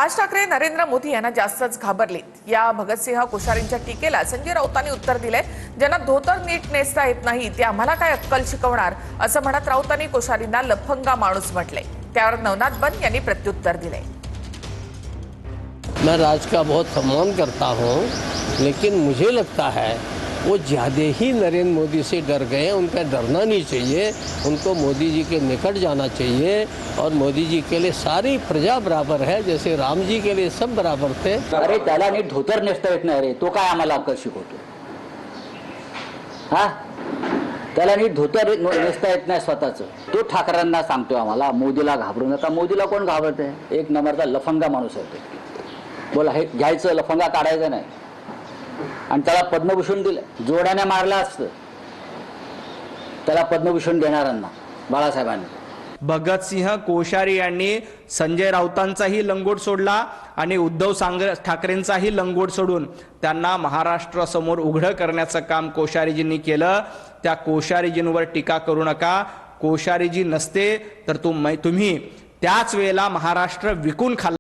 राज ठाकरे नरेंद्र मोदी यांना जास्तच घाबरलेत। या भगतसिंह कोश्यारींच्या टीकेला संजय राऊतांनी उत्तर दिले, ज्यांना धोतर नीट नेसता येत नाही ते आम्हाला काय अक्कल शिकवणार असं म्हणत राऊतांनी कोश्यारींना लफंगा माणूस म्हटले। त्यावर नवनाथ बन यांनी प्रत्युत्तर दिले। मैं राज का बहुत सम्मान करता हूं, लेकिन मुझे लगता है वो ज़्यादा ही नरेंद्र मोदी से डर गए। उनका डरना नहीं चाहिए, उनको मोदी जी के निकट जाना चाहिए और मोदी जी के लिए सारी प्रजा बराबर है, जैसे राम जी के लिए सब बराबर थे। अरे त्याला नीट धोतर नेसता येत नाही रे, तो काय आम्हाला अक्कल शिकवतो? हा, त्याला नीट धोतर नेसता येत नाही स्वतःच, तो ठाकरेंना सांगतो आम्हाला मोदीला घाबरू नका। मोदीला कोण घाबरत आहे? एक नंबरचा लफंगा माणूस आहे तो। बोला, हे घ्यायचं, लफंगा काढायचा नाही। आणि त्याला पद्मभूषण दिलं, जोड्याने मारलं असतं त्याला पद्मभूषण देणाऱ्यांना बाळासाहेबांनी। भगतसिंह कोश्यारी यांनी संजय राऊतांचाही लंगोट सोडला आणि उद्धव ठाकरेंचाही लंगोट सोडून त्यांना महाराष्ट्रासमोर उघडं करण्याचं काम कोश्यारीजींनी केलं। त्या कोश्यारीजींवर टीका करू नका। कोश्यारीजी नसते तर तुम्ही त्याच वेळेला महाराष्ट्र विकून खाल्ला।